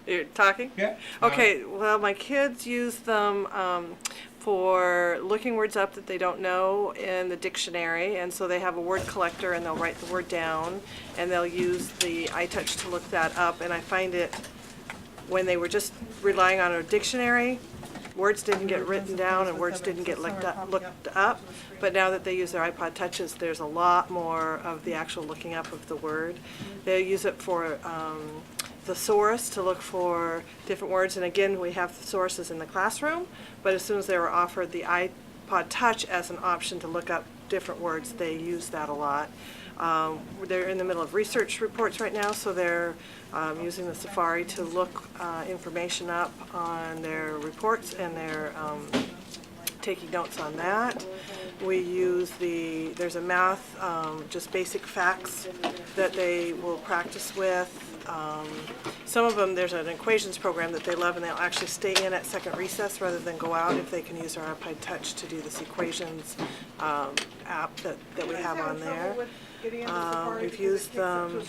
You're talking? Yeah. Okay, well, my kids use them for looking words up that they don't know in the dictionary, and so they have a word collector and they'll write the word down and they'll use the iTouch to look that up. And I find it, when they were just relying on a dictionary, words didn't get written down and words didn't get looked up. But now that they use their iPod Touches, there's a lot more of the actual looking up of the word. They use it for thesaurus to look for different words, and again, we have thesauruses in the classroom, but as soon as they were offered the iPod Touch as an option to look up different words, they use that a lot. They're in the middle of research reports right now, so they're using the Safari to look information up on their reports, and they're taking notes on that. We use there's a math, just basic facts that they will practice with. Some of them, there's an equations program that they love, and they'll actually stay in at second recess rather than go out if they can use our iPod Touch to do this equations app that we have on there. We've used them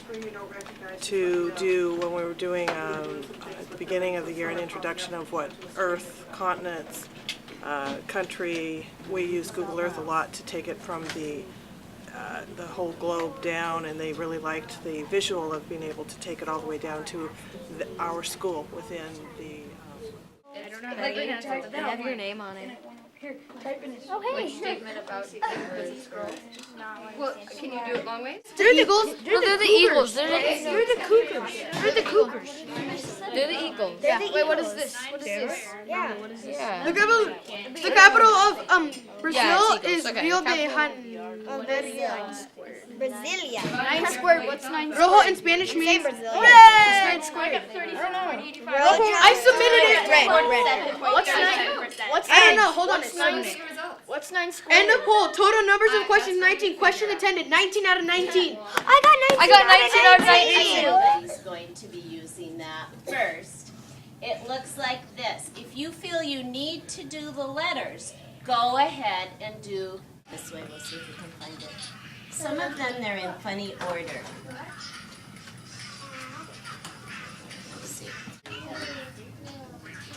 to do, when we were doing at the beginning of the year, an introduction of what Earth, continents, country. We use Google Earth a lot to take it from the whole globe down, and they really liked the visual of being able to take it all the way down to our school within the. I don't know how to get it. They have your name on it. Here, type in Oh, hey. Which statement about the scroll? Well, can you do it long ways? They're the Eagles. They're the Eagles. They're the Cougars. They're the Cougars. They're the Eagles. Yeah. Wait, what is this? What is this? Yeah. What is this? Yeah. The capital of Brazil Yeah, is okay. Rio de Capital. Janeiro. Brasilia. 9 squared. What's 9 squared? Rojo in Spanish means. Brazilian. Hooray! 9 squared. I submitted it. Red. What's 9? What's 9? I don't know. Hold on. What's 9 squared? End of poll. Total numbers of questions 19. Question attended 19 out of 19. I got 19 out of 19. Everybody's going to be using that first. It looks like this. If you feel you need to do the letters, go ahead and do this way. We'll see if we can find it. Some of them, they're in funny order. Let's see.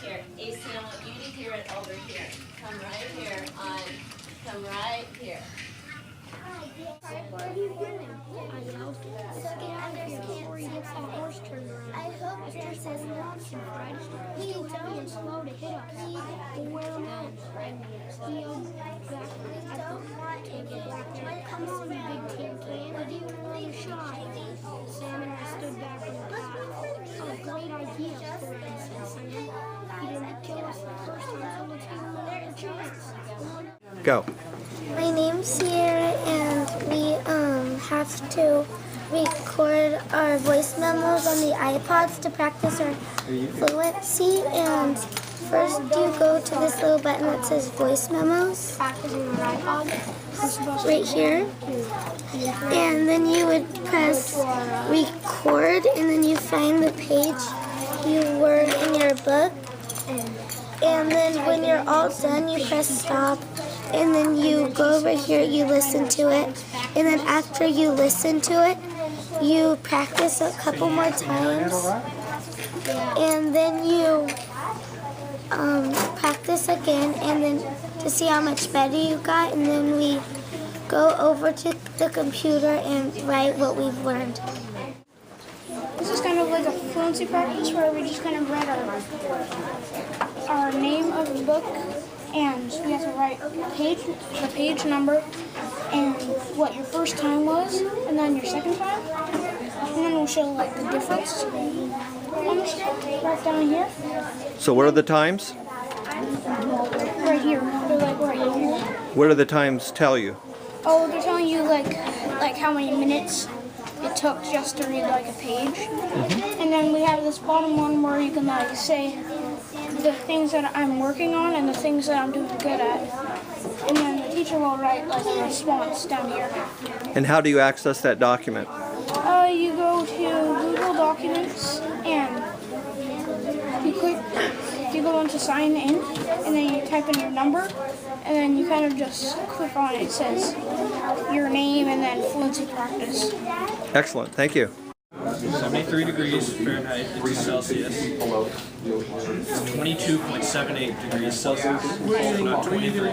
Here, AC, I want you to hear it over here. Come right here on, come right here. What are you doing? I know. Before he gets the horse turned around. I hope Jack says no. He don't. Slow to hit us. Where am I? I don't want to get when it comes to the big tin can. I didn't want to shot. Sam and I stood back in the car. Oh, great idea, for instance. He didn't kill us the first time, so let's give him another chance. Go. My name's Sierra, and we have to record our voice memos on the iPods to practice our fluency. And first, you go to this little button that says Voice Memos, right here, and then you would press Record, and then you find the page you were in your book, and then when you're all done, you press Stop. And then you go over here, you listen to it, and then after you listen to it, you practice a couple more times, and then you practice again, and then to see how much better you got, and then we go over to the computer and write what we've learned. This is kind of like a fluency practice where we just kind of write our name of the book, and we have to write the page number, and what your first time was, and then your second time, and then we'll show like the difference on the screen right down here. So what are the times? Right here. They're like right here. What do the times tell you? Oh, they're telling you like how many minutes it took just to read like a page. And then we have this bottom one where you can like say the things that I'm working on and the things that I'm doing good at. And then the teacher will write like a response down here. And how do you access that document? You go to Google Documents and you go into sign in, and then you type in your number, and then you kind of just click on it. It says your name and then fluency practice. Excellent. Thank you. 73 degrees Fahrenheit into Celsius. It's 22.78 degrees Celsius. Not 23.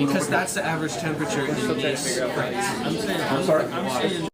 Because that's the average temperature in this. I'm saying